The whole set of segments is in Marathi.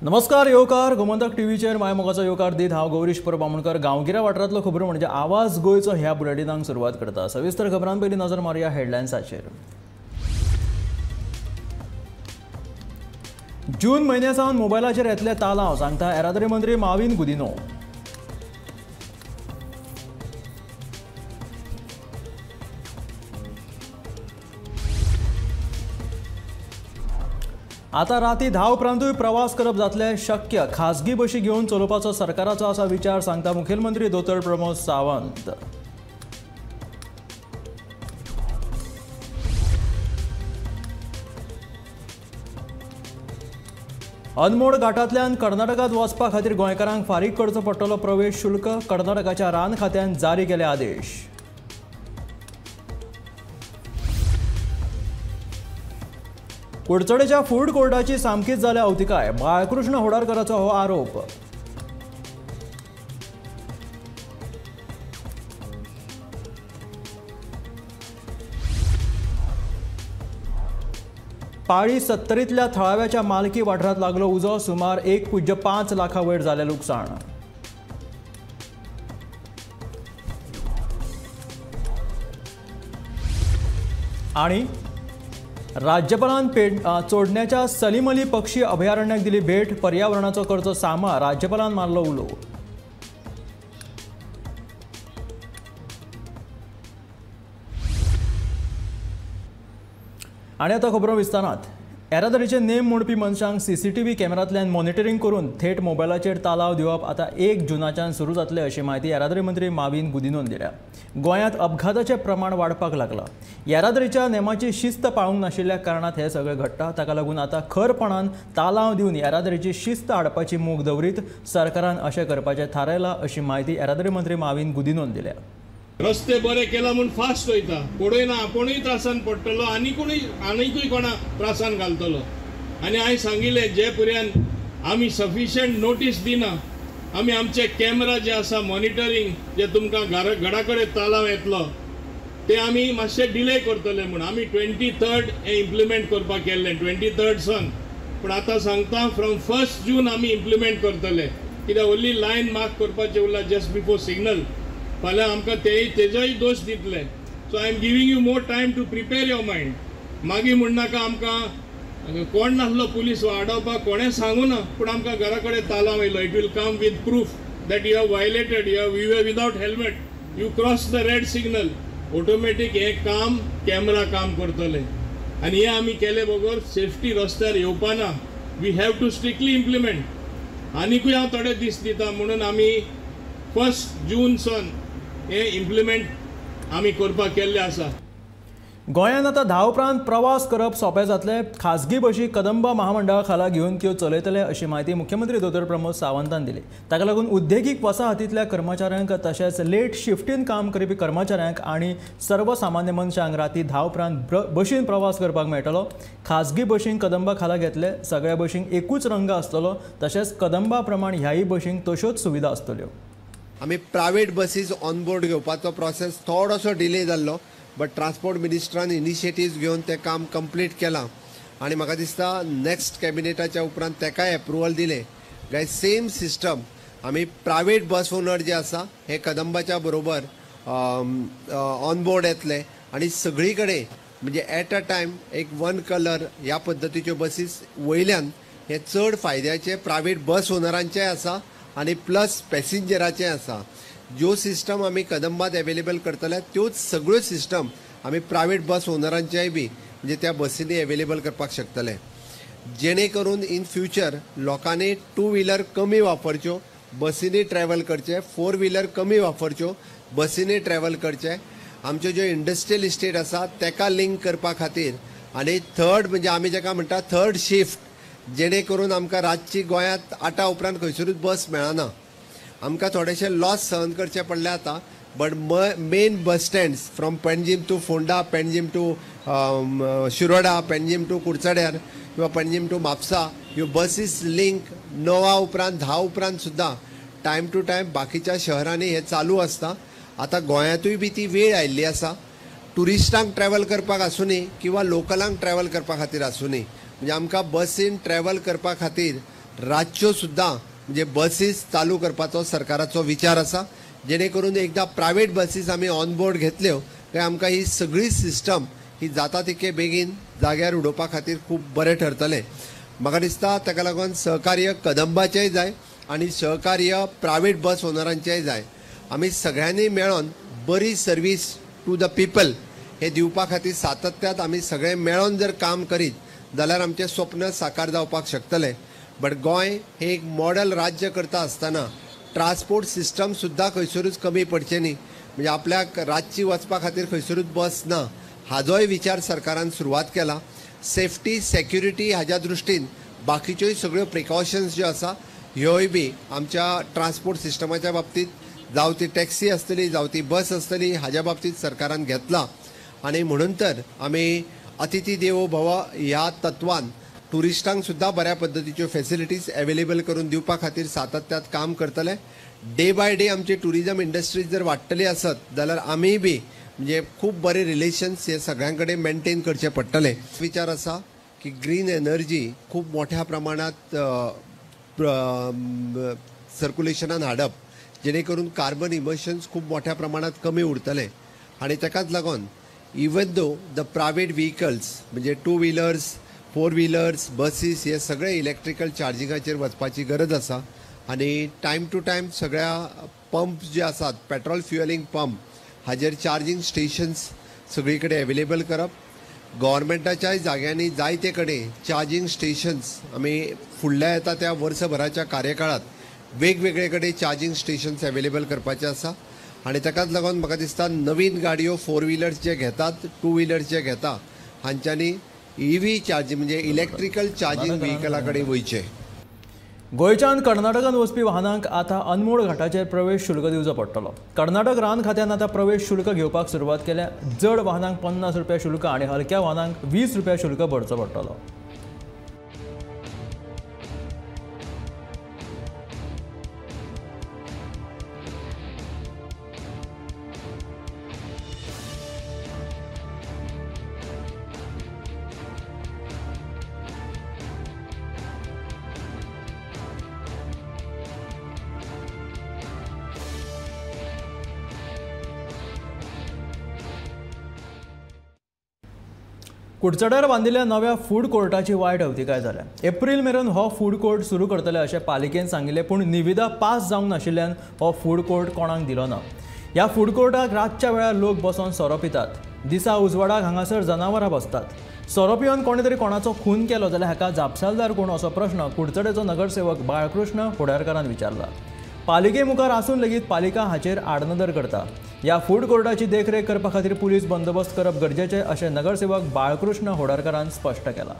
नमस्कार येवकार गोमंतक टीव्हीचेर माय मोगाचो येवकार दीत हांव गौरीश परबामुणकर गांवगिऱ्या वाठारांतलो खबरो म्हणजे आवाज गोंयचो ह्या बुलेटिनाक सुरवात करता। सविस्तर खबरां पयलीं नजर मारया हेडलायन्साचेर। जून म्हयन्यासावन मोबायलाचेर येतले तालांव सांगता येरादारी मंत्री माविन गुदिन्हो। आता राती 10 उपरांतूय प्रवास करप जातले शक्य। खासगी बशी घेवन चलोवपाचो सरकाराचो आसा विचार सांगता मुखेलमंत्री दोतर प्रमोद सावंत। अनमोड घाटांतल्यान कर्नाटकांत वचपा खातीर गोंयकारांक फारीक करचो पडटलो प्रवेश शुल्क। कर्नाटकाच्या रान खात्यान जारी केले आदेश। कुडचडेच्या फूड कोर्टाची सामकीच जाल्या अवतिकाय। बाळकृष्ण होडारकराचो हो आरोप। पाळी 70तल्या थळाव्याच्या मालकी वाठारांत लागलो उजो। सुमार 1.5 लाखां वयर जालें लुकसाण। आणि राज्यपालान चोडण्याच्या सलीम अली पक्षी अभयारण्याक दिली भेट। पर्यावरणाचो करचो सामा राज्यपालान मारलो उलो। आणि आता खबरो विस्तारांत। येरादारीचे नेम मोडपी मनशांक सीसीटीव्ही कॅमेरांतल्यान मॉनिटरींग करून थेट मोबायलाचेर तालाव दिवप आता 1 जूनाच्यान सुरू जातले अशी माहिती येरादारी मंत्री माविन गुदिन्होन दिल्या। गोंयांत अपघाताचें प्रमाण वाडपाक लागलां। येरादारीच्या नेमाची शिस्त पाळूंक नाशिल्ल्या कारणात हे सगळे घडटा। ताका लागून आता खरपणान तालाव दिवन येरादारीची शिस्त हाडपाची मोख दवरीत सरकारान अशें करपाचें थारायलां अशी माहिती येरादारी मंत्री माविन गुदिन्होन दिल्या। रस्ते बरे केला म्हणून फास्ट वयता, पळयना आपुणूय त्रासान पडटलो आनीकूय कोणा त्रासान घालतलो। आनी हांवें सांगिल्लें जे पर्यंत आमी सफिशियंट नोटीस दिना, आमी आमचे कॅमेरा जे आसा मॉनिटरींग जे तुमकां घरा कडेन तालाव येतलो ते आमी मातशे डिले करतले म्हणून आमी 23rd हे इम्प्लिमेंट करपाक केल्लें 23rd सन। पूण आतां सांगता फ्रॉम 1st जून आमी इम्प्लिमेंट करतले, कित्याक ओन्ली लायन मार्क करपाचें उरला जस्ट बिफोर सिग्नल। फाल्यां आमकां तेजोय दोश दितले। So I am giving you more time to prepare your mind. मागीर म्हणनाका आमकां कोण नासलो पुलीस वाडोवपाक, कोणें सांगू ना, पूण आमकां घरा कडेन तालाव येयलो। It will come with proof that you have violated, you were without helmet, you cross the red signal. Automatic हे काम कॅमेरा काम करतले। आनी हे आमी केले बरोबर सेफ्टी रस्त्यार येवपाना। We have to strictly implement. आनीकूय हांव थोडे दीस दिता म्हणून आमी 1st जून सन हे इम्प्लिमेंट आमी करपाक केल्ले आसा। गोंयांत आता 10 उपरांत प्रवास करप सोंपें जातलें। खासगी बशी कदंबा महामंडळा खाला घेवन त्यो चलयतले अशी माहिती मुख्यमंत्री दोतर प्रमोद सावंतान दिली। ताका लागून उद्देगीक वसाहतींतल्या कर्मचाऱ्यांक तशेंच लेट शिफ्टीन काम करपी कर्मचाऱ्यांक आनी सर्वसामान्य मनशांक राती 10 उपरांत बशीन प्रवास करपाक मेळटलो। खासगी बशींक कदंबा खाला घेतले। सगळ्या बशींक एकूच रंग आसतलो, तशेंच कदंबा प्रमाण ह्याय बशींक तश्योच सुविधा आसतल्यो। आमी प्रायवेट बसीज ऑनबोर्ड घेवपाचो प्रोसेस थोडोसो डिले जाल्लो, बट ट्रान्सपोर्ट मिनिस्ट्रान इनिशिएटिव्स घेवन तें काम कंप्लीट केलां आनी म्हाका दिसता नेक्स्ट कॅबिनेटाच्या उपरांत तेकाय एप्रुवल दिले। गाय सेम सिस्टम आमी प्रायवेट बस ओनर जे आसा हे कदंबाच्या बरोबर ऑनबोर्ड येतले आनी सगळी कडेन म्हणजे एट अ टायम एक वन कलर ह्या पद्दतीच्यो बसीस वयल्यान हे चड फायद्याचे प्रायवेट बस ओनरांचे आसा आनी प्लस पॅसेंजराचें आसा। ज्यो सिस्टम आमी कदंबात अवेलेबल करतले त्योच सगळ्यो सिस्टम आमी प्रायवेट बस ओनरांचेय बी म्हणजे त्या बसींनी अवेलेबल करपाक शकतले, जेणे करून इन फ्युचर लोकांनी 2 व्हिलर कमी वापरच्यो, बसींनी ट्रॅव्हल करचे, 4 व्हिलर कमी वापरच्यो, बसींनी ट्रॅव्हल करचे। आमच्यो ज्यो इंडस्ट्रियल इस्टेट आसा तेका लिंक करपा खातीर आनी थर्ड म्हणजे आमी जेका म्हणटा थर्ड शिफ्ट, जेणे करून आमकां रातची गोंयांत 8 उपरांत खंयसरूच बस मेळना। आमकां थोडेशे लॉस सहन करचे पडले आता, but main bus stands from Panjim to Ponda, Panjim to Shiroda, Panjim to कुडचड्यार किंवा पेणजीम टू म्हापसा ह्यो बसीस लिंक 9 उपरांत 10 उपरांत सुद्दां टायम टू टायम बाकीच्या शहरांनी हे चालू आसता। आता गोंयांतूय बी ती वेळ आयिल्ली आसा। टुरिस्टांक ट्रॅव्हल करपाक आसूं न्ही किंवा लोकलांक ट्रॅव्हल करपा खातीर आसूं न्ही, म्हणजे आमकां बसीन ट्रॅव्हल करपा खातीर रातच्यो सुद्दां म्हणजे बसीस चालू करपाचो सरकाराचो विचार आसा, जेणे करून एकदा प्रायवेट बसीस आमी ऑन बोर्ड घेतल्यो काय आमकां ही सगळी सिस्टम ही जाता तितके बेगीन जाग्यार उडोवपा खातीर खूब बरें ठरतलें. म्हाका दिसता ताका लागून सहकार्य कदंबाचेंय जाय आनी सहकार्य प्रायवेट बस ओनरांचेंय जाय. आमी सगळ्यांनी मेळोन बरी सर्वीस टू द पीपल हे दिवपा खातीर सातत्यात आमी सगळे मेळोन जर काम करीत जाल्यार आमचें स्वप्न साकार जावपाक शकतलें. बट गोंय हे एक मॉडल राज्य करता आसतना ट्रान्सपोर्ट सिस्टम सुद्दां खंयसरूच कमी पडचें न्ही. म्हणजे आपल्याक रातची वचपा खातीर खंयसरूच बस ना हाजोय विचार सरकारान सुरवात केला. सेफ्टी सेक्युरिटी हाज्या दृश्टीन बाकीच्योय सगळ्यो प्रिकॉशन्स ज्यो आसा ह्योय बी आमच्या ट्रान्सपोर्ट सिस्टमाच्या बाबतीत जावं ती टॅक्सी आसतली जावं ती बस आसतली हाज्या बाबतीत सरकारान घेतला. आनी म्हणून तर आमी अतिथी देवो भव ह्या तत्वान टुरिस्टांक सुद्दां बऱ्या पद्दतीच्यो फॅसिलिटीज अवेलेबल करून दिवपा खातीर सातत्यात काम करतले. डे बाय डे आमची टुरिजम इंडस्ट्रीज जर वाडटली आसत जाल्यार आमी बी म्हणजे खूब बरे रिलेशन्स हे सगळ्यां कडेन मेंटेन करचे पडटले. विचार आसा की ग्रीन एनर्जी खूब मोठ्या प्रमाणात सर्क्युलेशनान हाडप जेणे करून कार्बन इमिशन्स खूब मोठ्या प्रमाणात कमी उरतले. आनी ताकाच लागून even though the private vehicles म्हणजे 2 व्हिलर्स 4 व्हिलर्स बसीस हे सगळे इलेक्ट्रिकल चार्जिंगाचेर वचपाची गरज आसा. आनी टायम टू टायम सगळ्या पंप जे आसात पेट्रोल फ्युएलिंग पंप हाजेर चार्जिंग स्टेशन्स सगळी कडेन अवेलेबल करप. गव्हर्मेंटाच्याय जाग्यांनी जायते कडेन चार्जिंग स्टेशन्स आमी फुडल्या येता त्या वर्सभराच्या कार्यकाळात वेगवेगळे कडेन चार्जिंग स्टेशन्स अवेलेबल करपाचे आसा. आनी ताकाच लागून म्हाका दिसता नवीन गाडयो 4 व्हिलर्स जे घेतात 2 व्हिलर्स जे घेता हांच्यांनी EV चार्जिंग म्हणजे इलेक्ट्रिकल चार्जिंग व्हेकला कडेन वयचे. गोंयच्यान कर्नाटकान वचपी वाहनांक आतां अनमोड घाटाचेर प्रवेश शुल्क दिवचो पडटलो. कर्नाटक रान खात्यान आतां प्रवेश शुल्क घेवपाक सुरवात केल्या. जड वाहनांक 50 रुपया शुल्क आनी हलक्या वाहनांक 20 रुपया शुल्क भरचो पडटलो. कुडचड्यार बांदिल्ल्या नव्या फूड कोर्टाची वायट अवतिकाय जाल्या. एप्रील मेरेन हो फूड कोर्ट सुरू करतले अशें पालिकेन सांगिल्लें, पूण निविदा पास जावंक नाशिल्ल्यान हो फूड कोर्ट कोणाक दिलो ना. ह्या फूड कोर्टाक रातच्या वेळार लोक बसून सोरो पितात. दिसा उजवाडाक हांगासर जनावरां बसतात. सोरो पिवन कोणे तरी कोणाचो खून केलो जाल्यार हाका जापसालदार कोण असो प्रश्न कुडचड्याचो नगरसेवक बाळकृष्ण फुडारकारान विचारला. पालिके मुखार आसून लेगीत पालिका हाचेर आडनदर करता. ह्या फूड कोर्टाची देखरेख करपा खातीर पुलीस बंदोबस्त करप गरजेचें अशें नगरसेवक बाळकृष्ण होडारकारान स्पश्ट केलां.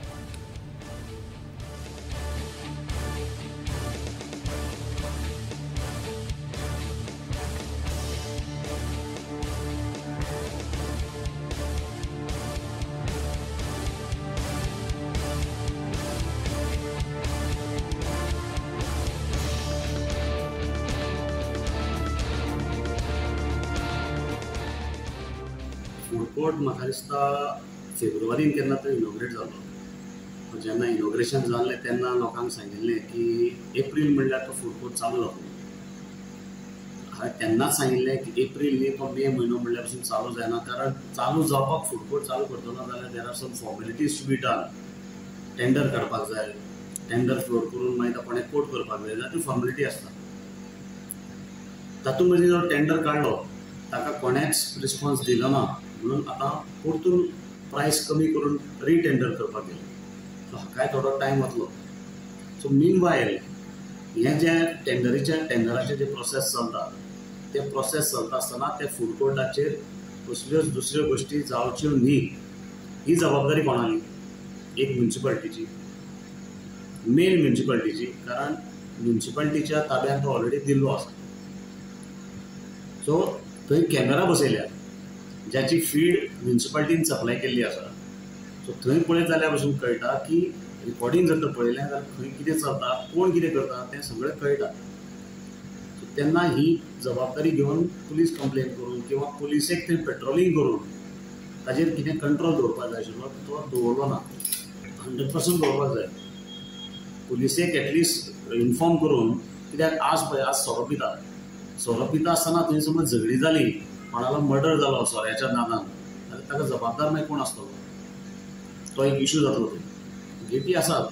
फूड कोर्ट म्हाका दिसता फेब्रुवारीन केन्ना तो इनॉग्रेट जालो. जेन्ना इनॉग्रेशन जाल्लें तेन्ना लोकांक सांगिल्लें की एप्रील म्हणल्यार तो फूड कोर्ट चालू जातलो. हांवें तेन्नाच सांगिल्लें की एप्रील न्ही तो मे म्हयनो म्हणल्यार पसून चालू जायना, कारण चालू जावपाक फूड कोर्ट चालू करतलो जाल्यार there are some formalities to be done. Tender काडपाक जाय, टेंडर फ्लोर करून मागीर कोणें कोर्ट करपाक जाय जाल्यार ती फॉर्मेलिटी आसता. तातूंत मदीं जो टेंडर काडलो ताका कोणेच रिस्पॉन्स दिलो ना, म्हणून आतां परतून प्रायस कमी करून रिटेंडर करपाक गेलो. सो हाकाय थोडो टायम वतलो. सो मीन वायल हें जे टेंडराचे जे प्रोसेस चलता ते प्रोसेस चलता आसतना ते फूड कोर्टाचेर कसल्योच दुसऱ्यो गोश्टी जावच्यो न्ही ही जबाबदारी कोणाली? एक म्युन्सिपालिटीची, मेन म्युन्सिपालिटीची, कारण म्युन्सिपालिटीच्या ताब्यांत तो ऑलरेडी दिल्लो आसा. सो थंय कॅमेरा बसयल्यात ज्याची फीड म्युन्सिपालिटीन सप्लाय केल्ली आसा. सो थंय पळयत जाल्यार पसून कळटा की रिकॉर्डिंग जर तर पळयलें जाल्यार खंय कितें चलता, कोण कितें करता तें सगळें कळटा. सो तेन्ना ही जबाबदारी घेवन पुलीस कंप्लेन करून किंवा पुलिसेक थंय पेट्रोलिंग करून ताजेर कितें कंट्रोल दवरपाक जाय आशिल्लो तो दवरलो ना. 100% दवरपाक जाय. पुलिसेक एटलिस्ट इन्फॉर्म करून, कित्याक आज पळय आज सोरो पिता आसतना थंय समज झगडी जाली, कोणालो मर्डर जालो सोऱ्याच्या नादान, जाल्यार ताका जबाबदार मागीर कोण आसतलो? तो एक इश्यू जातलो थंय. गेटी आसात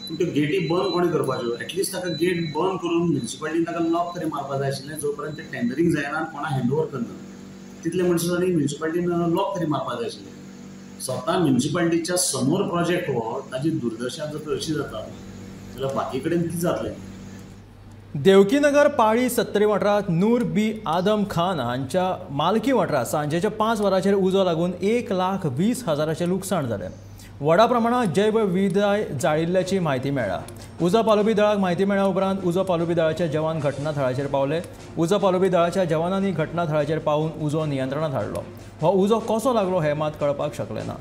पूण त्यो गेटी बंद कोणी करपाच्यो? एटलिस्ट ताका गेट बंद करून म्युन्सिपालिटीन ताका लॉक तरी मारपाक जाय आशिल्लें, जो पर्यंत तें टेंडरींग जायना आनी कोणा हँडओवर करना. तितले मनशांनी म्युन्सिपालिटीन लॉक तरी मारपाक जाय आशिल्लें. स्वता म्युन्सिपालिटीच्या समोर प्रोजेक्ट हो, ताजी दुर्दशा जर अशी जाता जाल्यार बाकी कडेन कितें जातलें? देवकीनगर पाळी सत्तरी वाठारांत नूर बी आदम खान हांच्या मालकी वाठारांत सांजेच्या 5 वरांचेर उजो लागून 1,20,000 लुकसाण जालें. व्हडा प्रमाणात जैव विविधताय जाळिल्ल्याची म्हायती मेळ्ळा. उजो पालोवपी दळाक म्हायती मेळ्ळ्या उपरांत उजो पालोवपी दळाचे जवान घटनाथळाचेर पावले. उजो पालोवपी दळाच्या जवानांनी घटनाथळाचेर पावून उजो नियंत्रणांत हाडलो. हो उजो कसो लागलो हें मात कळपाक शकलें ना.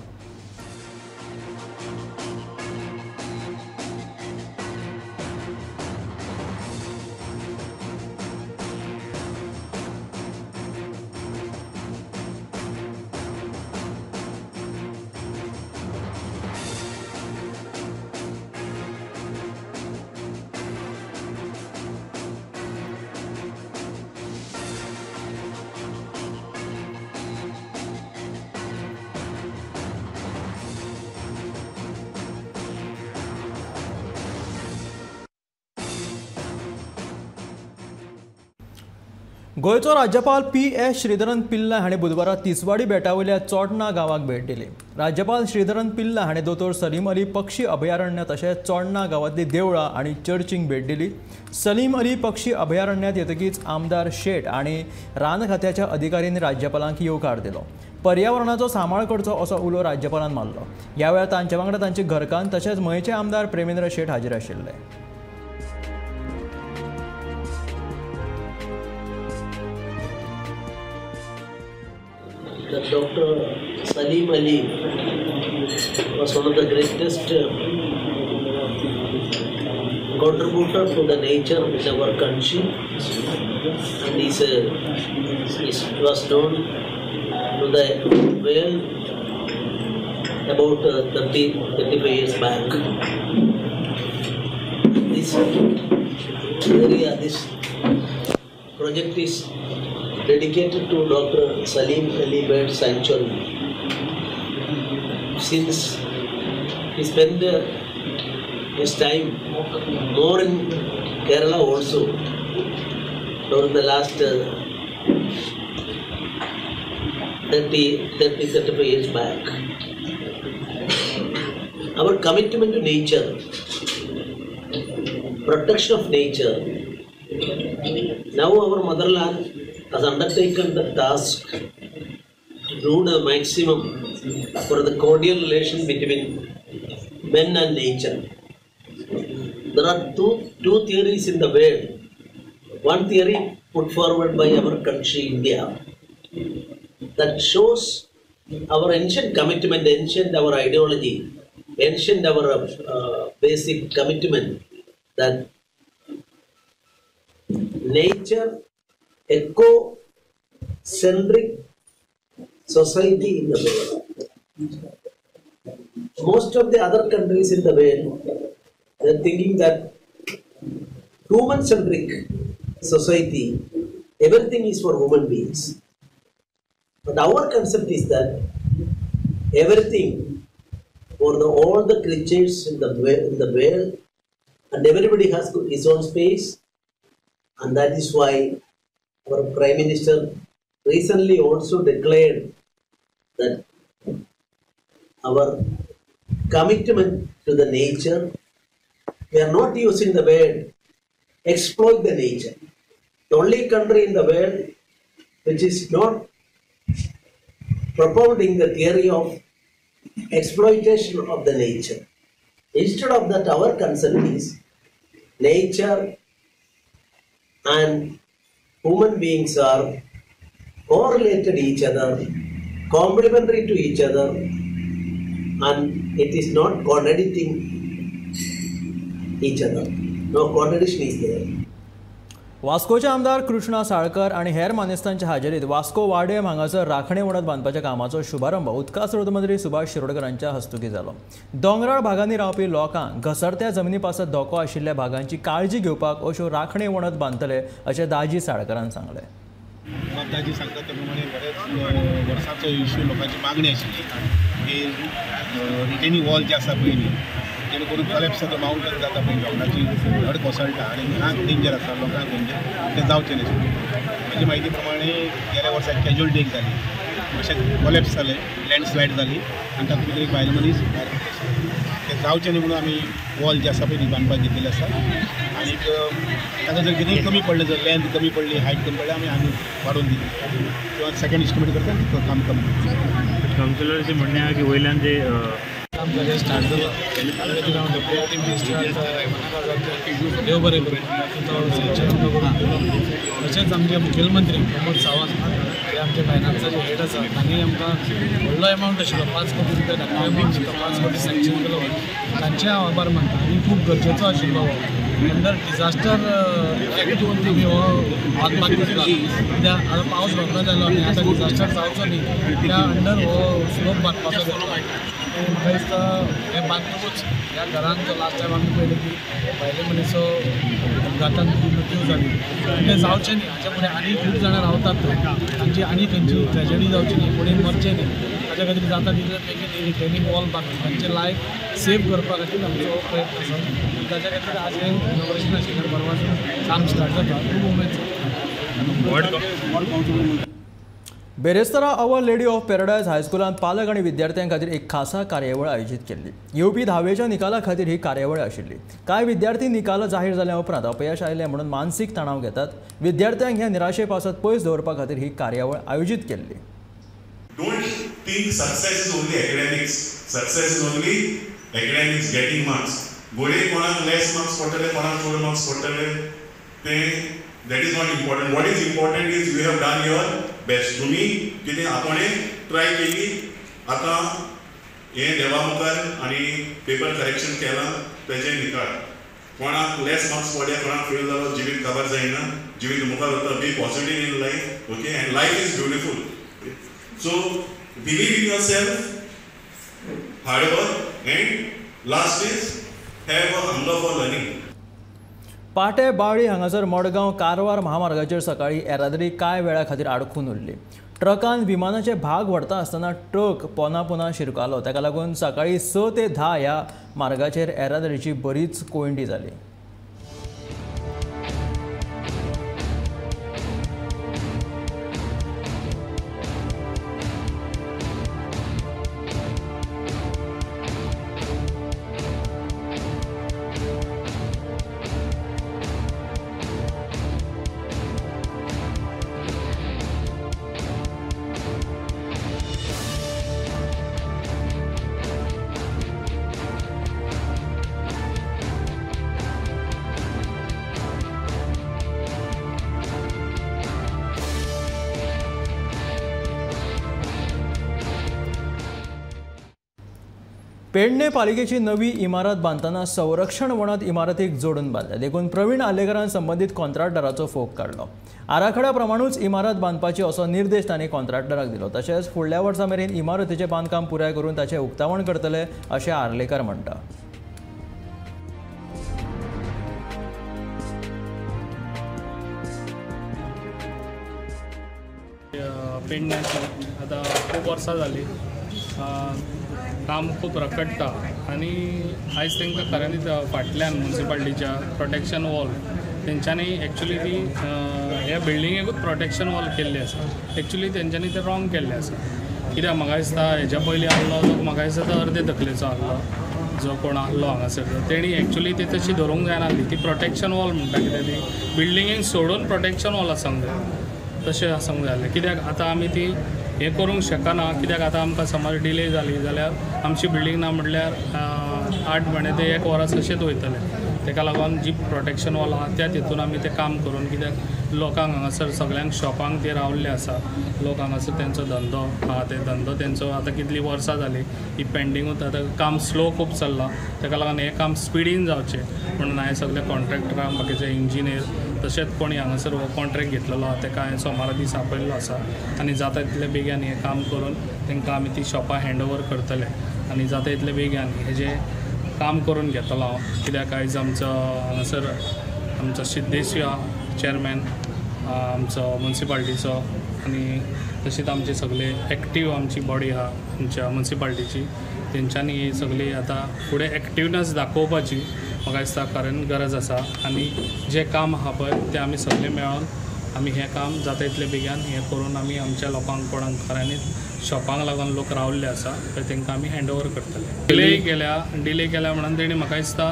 गोंयचो राज्यपाल P.S. श्रीधरन पिल्ला हाणें बुधवारा तिसवाडी बेटावयल्या चोडणा गांवाक भेट दिली. राज्यपाल श्रीधरन पिल्ला हाणें दोतोर सलीम अली पक्षी अभयारण्य तशेंच चोडणा गांवांतली देवळां आनी चर्चींक भेट दिली. सलीम अली पक्षी अभयारण्यांत येतकीच आमदार शेट आनी रान खात्याच्या अधिकाऱ्यांनी राज्यपालांक येवकार दिलो. पर्यावरणाचो सांबाळ करचो असो उलो राज्यपालान मारलो. ह्या वेळार तांचे वांगडा तांचे घरकान्न तशेंच मयेचे आमदार प्रेमेंद्र शेट हाजीर आशिल्ले. that Dr. Salim Ali was one of the greatest contributor to the nature in our country, and he was known to the world about 35 years back. This area, this project is dedicated to Dr. Salim Ali Bird Sanctuary. Since he spent his time more in Kerala also during the last 35 years back. Our commitment to nature, protection of nature. Now our motherland has undertaken the task to do the maximum for the cordial relation between men and nature. There are two theories in the world. One theory put forward by our country, India, that shows our ancient commitment, ancient our ideology, ancient our basic commitment that nature eco-centric society in the world. Most of the other countries in the world, they are thinking that human-centric society, everything is for human beings. But our concept is that everything for all the creatures in the world, and everybody has his own space, and that is why our Prime Minister recently also declared that our commitment to the nature, we are not using the word exploit the nature. The only country in the world which is not propounding the theory of exploitation of the nature. Instead of that, our concern is nature and human beings are correlated each other, complementary to each other, and it is not contradicting each other. No contradiction is there. वास्कोचे आमदार कृष्णा साळकर आणि हेर मानेस्तांच्या हाजेरीत वास्को वाडेम हांगासर राखणे वणत बांदपाच्या कामाचो शुभारंभ उदका स्रोत मंत्री सुभाष शिरोडकरांच्या हस्तुकी जालो. दोंगराळ भागांनी रावपी लोकांक घसरत्या जमनी पासत धोको आशिल्ल्या भागांची काळजी घेवपाक अश्यो राखणे वणत बांदतले अशें दाजी साळकरान सांगलें. दाजी सांगता त्या प्रमाणे बरेच वर्सांचो इश्यू लोकांची मागणी आशिल्ली की रिटेनिंग वॉल जे आसा पळय न्ही जेणे करून कलेप्स जाता मावंटन जाता पळय लोकांची धड कोसळटा आनी हांग डेंजर आसा लोकांक म्हणजे ते जावचें न्ही. म्हाजी म्हायती प्रमाणे गेल्या वर्सा कॅज्युअलिटी एक जाली अशें कलेप्स जालें लँडस्लायड जाली आनी तातूंत एक बायल मनीस भायर ते जावचें न्ही म्हणून आमी वॉल जे आसा पळय न्ही बांदपाक घेतिल्लें आसा. आनीक ताका जर कितेंय कमी पडलें जर लेंथ कमी पडली हायट कमी पडली आमी वाडोवन दिली किंवा सेकंड इस्टिमेट करता तितकं काम कमी. कावन्सिलरचें म्हणणें आहा की वयल्यान जे काम सगळें स्टार्ट जालां डेप्युटी मिनिस्टर देव बरें करूं तो सँक्शन आमकां करून दिलो. तशेंच आमचे मुखेलमंत्री प्रमोद सावंत जे आमचे फायनान्साचे हेड आसा तांणी आमकां व्हडलो एमावंट आशिल्लो 5 कोटी रुपया धाडलो. 5 कोटी सँक्शन केलो तांचे हांव आभार मानता. आनी खूब गरजेचो आशिल्लो हो अंडर डिजास्टर एक्ट आमी हो बांदपाक घेतला कित्याक आतां पावस भरना जालो आनी आतां डिजास्टर जावचो न्ही त्या अंडर हो स्लोप बांदपाचो घेतला. म्हाका दिसता हें बांदतकूच ह्या घरान जो लास्ट टायम आमी पळयलें की भायले मनीस अपघातान मृत्यू जाली तें जावचें न्ही. हाच्या फुडें आनी खूब जाणां रावतात तांची आनी खंयची ट्रेजेडी जावची न्ही कोणी मरचें न्ही. ताच्या खातीर जाता तितले बेगीन रिटेनिंग वॉल बांदून तांचें लायफ सेव करपा खातीर आमचो हो प्रयत्न आसा. ताच्या खातीर आज हें इनॉग्रेशन आशिल्लें परवां काम स्टार्ट जाता. खूब उमेद जाता. बेरेस्तारा अवर लेडी ऑफ पॅराडायज हायस्कुलांत पालक आनी विद्यार्थ्यां खातीर एक खासा कार्यावळ आयोजीत केल्ली. येवपी 10वेच्या निकाला खातीर ही कार्यावळ आशिल्ली. कांय विद्यार्थी निकाल जाहीर जाल्या उपरांत अपयश आयलें म्हणून मानसीक तणाव घेतात. विद्यार्थ्यांक ह्या निराशे पासत पयस दवरपा खातीर ही कार्यावळ आयोजीत केल्ली. Don't think success is only academics. Success is only academics getting marks. गोडे कोणाक less marks पडटले कोणाक चड marks पडटले ते that is not important. What is important is you have done your best. तुम्ही कितें आपणे ट्राय केली आतां हे देवा मुखार आनी पेपर करेक्शन केलां तेजे निकाल कोणाक लेस मार्क्स पडले कोणाक फेल जालो जिवीत काबार जायना जिवीत मुखार वता. Be positive in life. Okay and life is beautiful. So believe in yourself, hard work and last is have a hunger for learning. पाटे बाळी हांगासर मडगांव कारवार महामार्गाचेर सकाळी येरादारी कांय वेळा खातीर आडखून उरली. ट्रकान विमानाचे भाग व्हरता आसतना ट्रक पोना शिरकालो. ताका लागून सकाळी 6 ते 10 ह्या मार्गाचेर येरादारीची बरीच कोयंडी जाली. पेडणे पालिकेची नवी इमारत बांदतना संरक्षण वणत इमारतीक जोडून बांदल्या. देखून प्रवीण आलेकरान संबंधीत कॉन्ट्रॅक्टराचो फोग काडलो. आराखड्या प्रमाणूच इमारत बांदपाची असो निर्देश तांणी कॉन्ट्रॅक्टराक दिलो. तशेंच फुडल्या वर्सा मेरेन इमारतीचें बांदकाम पुराय करून ताचें उक्तावण करतले अशें आर्लेकर म्हणटा. पेडण्याची आतां खूब वर्सां जालीं काम खूब रखडटा आनी आयज तांकां खऱ्यांनीच फाटल्यान म्युनिसिपालिटीच्या प्रोटेक्शन वॉल तेंच्यांनी एक्चुली ती ह्या बिल्डिंगेकूच प्रोटेक्शन वॉल केल्ली आसा. एक्चुली तेंच्यांनी तें रॉंग केल्लें आसा. कित्याक म्हाका दिसता हेच्या पयलीं आहलो तो म्हाका दिसता तो अर्दे तकलेचो आहलो जो कोण आहलो हांगासर तेणी एक्चुली ती तशी धरूंक जायनासली. ती प्रोटेक्शन वॉल म्हणटा कितें ती बिल्डिंगेक सोडून प्रोटेक्शन वॉल आसूंक जाय तशें आसूंक जाय. कित्याक आतां आमी ती हे करूंक शकना. कित्याक आतां आमकां समज डिले जाली जाल्यार आमची बिल्डींग ना म्हटल्यार 8 म्हयने ते 1 वर्स अशेंच वयतले. ताका लागून जी प्रोटेक्शन वॉल आहा त्या तितून आमी तें काम करून कित्याक लोकांक हांगासर सगळ्यांक शॉपांक ते रावल्ले आसा. लोक हांगासर तेंचो धंदो आहा ते धंदो तेंचो आतां कितलीं वर्सां जालीं ही पेंडिंगूच आतां काम स्लो खूब चल्लां. ताका लागून हें काम स्पिडीन जावचें म्हणून हांवें सगळे कॉन्ट्रॅक्टरांक बाकीचे इंजिनियर तशेंच कोणी हांगासर हो कॉन्ट्रॅक्ट घेतलेलो आहा तेका हांवें सोमारा दीस आपयल्लो आसा आनी जाता तितले बेगीन हें काम करून तांकां आमी ती शॉपां हँडओवर करतले आनी जाता तितले बेगीन हेजें काम करून घेतलो हांव कित्याक आयज आमचो हांगासर आमचो सिद्धेश चेअरमॅन आमचो म्युन्सिपाल्टीचो आनी तशीच आमचे सगळे एक्टीव आमची बॉडी आहा आमच्या म्युन्सिपाल्टीची तेंच्यांनी ही सगळी आतां फुडें एक्टिवनेस दाखोवपाची म्हाका दिसता खरें गरज आसा आनी जें काम आहा पळय तें आमी सगळे मेळोन आमी हें काम जाता तितले बेगीन हें करून आमी आमच्या लोकांक कोणाक खऱ्यांनीच शॉपांक लागून लोक रावल्ले आसा पळय तांकां आमी हँडओवर करतले डिले केल्या म्हणून तेणी म्हाका दिसता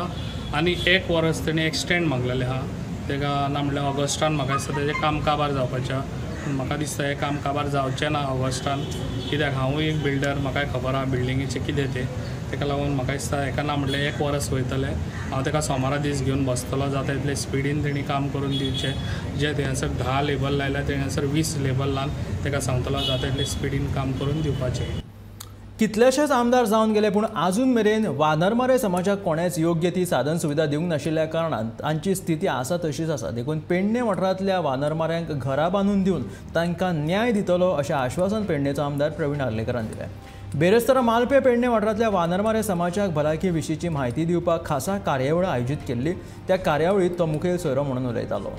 आनी 1 वर्स तेणी एक्सटेंड मागलेलें आहा तेका ना म्हणल्यार ऑगस्टान म्हाका दिसता तेजें काम काबार जावपाचें पूण म्हाका दिसता हें काम काबार जावचें ना ऑगस्टान कित्याक हांवूय एक बिल्डर म्हाकाय खबर आहा बिल्डिंगेचें कितें तें तेका लागून म्हाका दिसता हेका ना म्हणल्यार 1 वर्स वयतलें हांव तेका सोमारा दीस घेवन बसतलो जाता तितले स्पिडीन तेणी काम करून दिवचें जे थंयसर 10 लेबर लायल्या थंयसर 20 लेबर लावन तेका सांगतलो जाता तितले स्पिडीन काम करून दिवपाचें कितलेशेच आमदार जावन गेले पूण अजून मेरेन वानरमारे समाजाक कोणेच योग्य ती साधन सुविधा दिवंक नाशिल्ल्या कारणान तांची स्थिती आसा तशीच आसा देखून पेडणे वाठारांतल्या वानरमाऱ्यांक घरां बांदून दिवन तांकां न्याय दितलो अशें आश्वासन पेडणेचो आमदार प्रवीण आर्लेकरान दिलें बेरेस्तारा मालपे पेडणे वाठारांतल्या वानरमारे समाजाक भलायकी विशींची म्हायती दिवपाक खासा कार्यावळ आयोजीत केल्ली त्या कार्यावळीत तो मुखेल सोयरो म्हणून उलयतालो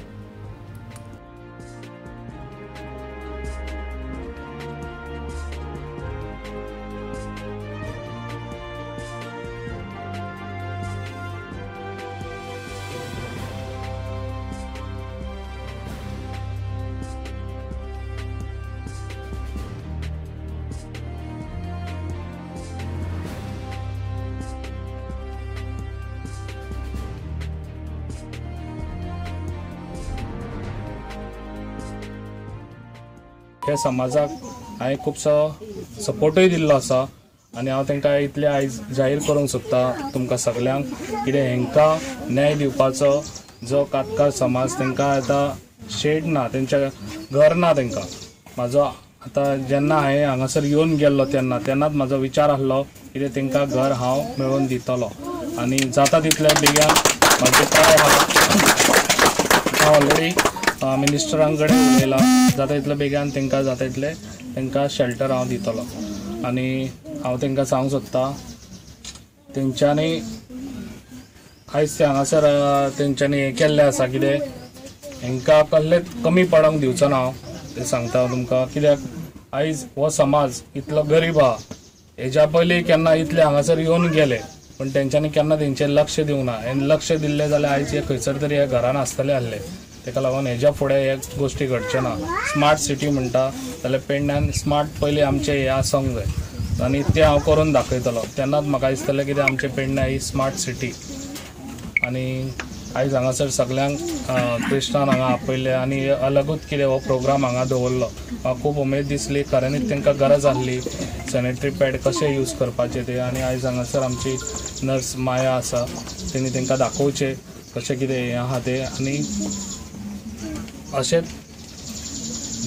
ह्या समाजाक हांवें खुबसो सपोर्टूय दिल्लो आसा आनी हांव तांकां इतलें आयज जाहीर करूंक सोदता तुमकां सगल्यांक कितें हांकां न्याय दिवपाचो जो कातकार समाज तांकां आतां शेड ना तेंच्या घर ना तांकां म्हाजो आतां जेन्ना हांवें हांगासर येवन गेल्लो तेन्नाच म्हाजो विचार आसलो कितें तांकां घर हांव मेळोवन दितलो आनी जाता तितल्या बेगीन म्हाजे ट्राय हांव ऑलरेडी मिनिस्टरां कडेन उलयलां जाता तितले बेगीन तांकां जाता तितले तांकां शेल्टर हांव दितलो आनी हांव तांकां सांगूंक सोदतां तेंच्यांनी आयज ते हांगासर तेंच्यांनी हें केल्लें आसा कितें हांकां कसलेंच कमी पडोंक दिवचो ना हांव तें सांगता तुमकां कित्याक आयज हो समाज इतलो गरीब आहा हेज्या पयलीं केन्ना इतले हांगासर येवन गेले पण तेंच्यांनी केन्ना तेंचेर लक्ष दिवंक ना हें लक्ष दिल्लें जाल्यार आयज हे खंयसर तरी ह्या घरान आसतले आसले तेका लागून हेज्या फुडें हे गोश्टी घडचे ना स्मार्ट सिटी म्हणटा जाल्यार पेडण्यान स्मार्ट पयलीं आमचें हें आसोंक जाय आनी तें हांव करून दाखयतलो तेन्नाच म्हाका दिसतलें कितें आमचें पेडण्यां ही स्मार्ट सिटी आनी आयज हांगासर सगल्यांक क्रिस्तांव हांगा आपयले आनी अलगूच कितें हो प्रोग्राम हांगा दवरलो म्हाका खूब उमेद दिसली खऱ्यांनीच तांकां गरज आसली सॅनिटरी पॅड कशें यूज करपाचें तें आनी आयज हांगासर आमची नर्स माया आसा तेणी तांकां दाखोवचें कशें कितें हें आहा तें आनी अशेंच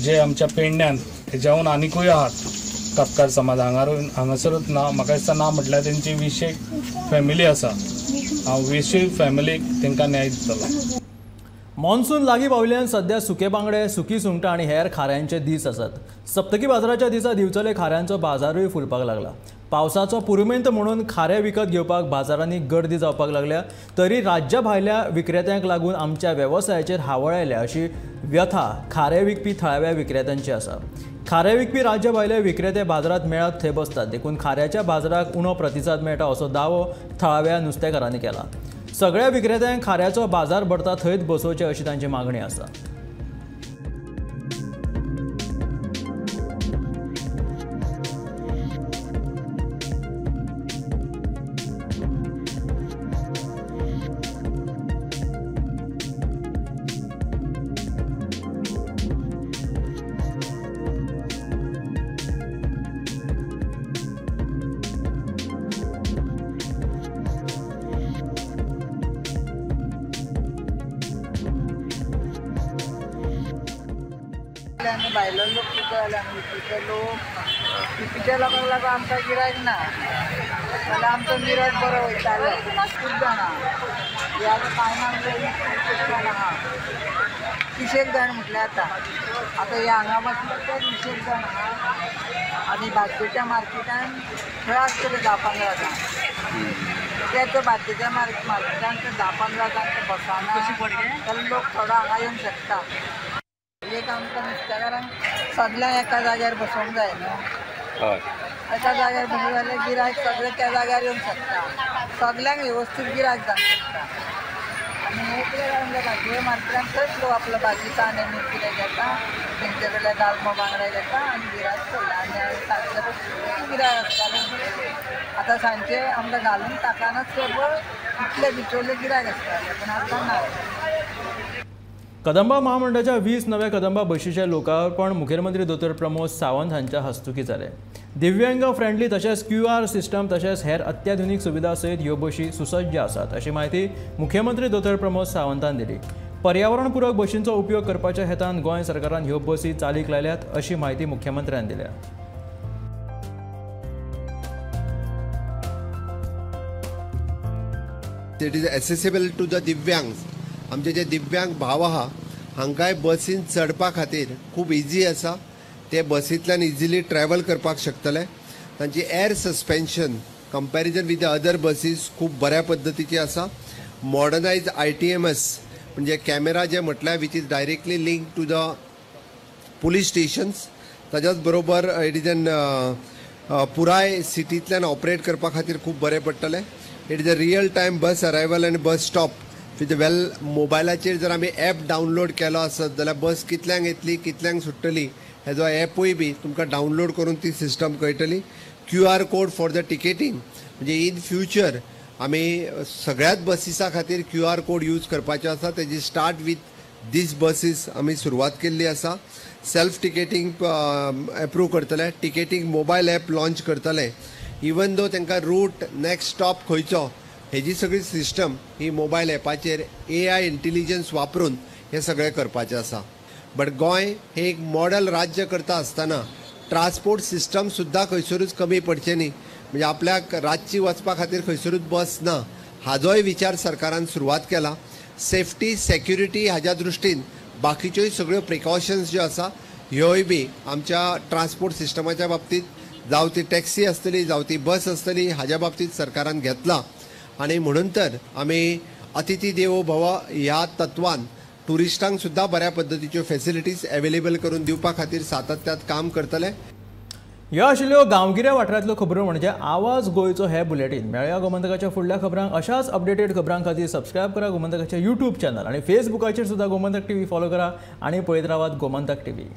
जे आमच्या पेडण्यान हेज्याहून आनिकूय आहात कातकार समाज हांगासरूच ना म्हाका दिसता ना म्हटल्यार तेंची 20 फॅमिली आसा हांव 20 फॅमिलीक तांकां न्याय दितलो मॉन्सून लागीं पाविल्ल्यान सध्या सुके बांगडे सुकी सुंगटां आनी हेर खाऱ्यांचे दीस आसात सप्तकी बाजाराच्या दिसा दिवचले खाऱ्यांचो बाजारूय फुलपाक लागला पावसाचो पुरुमेंत म्हणून खारे विकत घेवपाक बाजारांनी गर्दी जावपाक लागल्या तरी राज्या भायल्या विक्रेत्यांक लागून आमच्या वेवसायाचेर हावळ आयल्या अशी व्यथा खारे विकपी थळाव्या विक्रेत्यांची आसा खारे विकपी राज्य भायले विक्रेते बाजारात मेळत थंय बसतात देखून खाऱ्याच्या बाजाराक उणो प्रतिसाद मेळटा असो दावो थळाव्या नुस्तेकारांनी केला सगळ्या विक्रेत्यांक खाऱ्याचो बाजार भरता थंयच बसोवचे अशी तांची मागणी आसा आनी भायलो लोक कितें जालें आमी विकपी लोक विकपीच्या लोकांक लागून आमकां गिरायक ना जाल्यार आमचो गिरायक बरो वयतालो खूब जाणां ह्या टायमार खूब जाणां आहा 100 जाण म्हटल्यार जाता आतां हे हांगा बसले तेच 100 जाण आनी बाकीच्या मार्केटान थंय आसतले 10-15 जाण तेच बाकीच्या मार्केटान ते 10-15 जाण ते बसना जाल्यार लोक थोडो हांगा येवंक शकता एक आमकां नुस्तेकारांक सगळ्यांक एका जाग्यार बसोवंक जाय न्हू एका जाग्यार बसूं जाल्यार गिरायक सगळे त्या जाग्यार येवंक शकता सगळ्यांक वेवस्थीत गिरायक जावंक शकता आनी एक आमच्या बाकी मार्केटान थंयच लोक आपलो भाजी तांदूळ आनी कितें घेता तेंचे कडल्यान गालमो बांगडे घेता आनी गिरायक चलता आनी सांजचे गिरायक आसतालें आतां सांजचे आमकां घालून ताकानच इतले बिचोले गिरायक आसताले पूण आतां ना कदंबा महामंडळाच्या 20 नव्या कदंबा बशीचे लोकार्पण मुखेलमंत्री दोतोर प्रमोद सावंत हांच्या हस्तुकी जाले दिव्यांग फ्रेंडली तशेंच QR सिस्टम तशेंच हेर अत्याधुनीक सुविधा सयत ह्यो बशी सुसज्ज आसात अशी माहिती मुखेलमंत्री दोतोर प्रमोद सावंतान दिली पर्यावरणपूरक बशींचो उपयोग करपाच्या हेतान गोंय सरकारान ह्यो बसी चालीक लायल्यात अशी माहिती मुख्यमंत्र्यान दिल्या it is accessible to the divyang आमचे जे दिव्यांग भाव आहा हांकांय बसीन चडपा खातीर खूब इजी आसा ते बसींतल्यान इजिली ट्रॅव्हल करपाक शकतले तांची air suspension comparison with the other buses खूब बऱ्या पद्दतीची आसा मॉडर्नायज ITMS म्हणजे कॅमेरा जे म्हटल्यार which is directly link to the police stations ताच्याच बरोबर इट इज एन पुराय सिटींतल्यान ऑपरेट करपा खातीर खूब बरें पडटलें it is a real time bus arrival आनी बस स्टॉप विथ वेल मोबायलाचेर जर आमी ॲप डावनलोड केलो आसत जाल्यार बस कितल्यांक येतली कितल्यांक सुट्टली हेजो ॲपूय बी तुमकां डावनलोड करून ती सिस्टम कळटली QR code for the ticketing म्हणजे इन फ्युचर आमी सगळ्याच बसीसा खातीर QR कोड यूज करपाचो आसा तेजी स्टार्ट विथ दीस बसीस आमी सुरवात केल्ली आसा सेल्फ टिकेटींग एप्रूव करतले टिकेटींग मोबायल ॲप लॉन्च करतले इवन दो तांकां रूट नेक्स्ट स्टॉप खंयचो हेजी सगळी सिस्टम ही मोबायल ॲपाचेर AI इंटेलिजन्स वापरून हे सगळें करपाचें आसा बट गोंय हे एक मॉडल राज्य करता आसतना ट्रान्सपोर्ट सिस्टम सुद्दां खंयसरूच कमी पडचें न्ही म्हणजे आपल्याक रातची वचपा खातीर खंयसरूच बस ना हाजोय विचार सरकारान सुरवात केला सेफ्टी सेक्युरिटी हाज्या दृश्टीन बाकीच्योय सगळ्यो प्रिकॉशन्स ज्यो आसा ह्योय बी आमच्या ट्रान्सपोर्ट सिस्टमाच्या बाबतींत जावं ती टॅक्सी आसतली जावं ती बस आसतली हाज्या बाबतींत सरकारान घेतला आनी म्हणून तर आमी अतिथी देवो भव ह्या तत्वान टुरिस्टांक सुद्दां बऱ्या पद्दतीच्यो फॅसिलिटीज अवेलेबल करून दिवपा खातीर सातत्यात काम करतले ह्यो आशिल्ल्यो गांवगिऱ्या वाठारांतल्यो खबरो म्हणजे आवाज गोंयचो हे बुलेटीन मेळया गोमंतकाच्या फुडल्या खबरांक अशाच अपडेटेड खबरां खातीर सबस्क्रायब करा गोमंतकाच्या YouTube चॅनल आनी फेसबुकाचेर सुद्दां गोमंतक TV फॉलो करा आनी पळयत रावात गोमंतक TV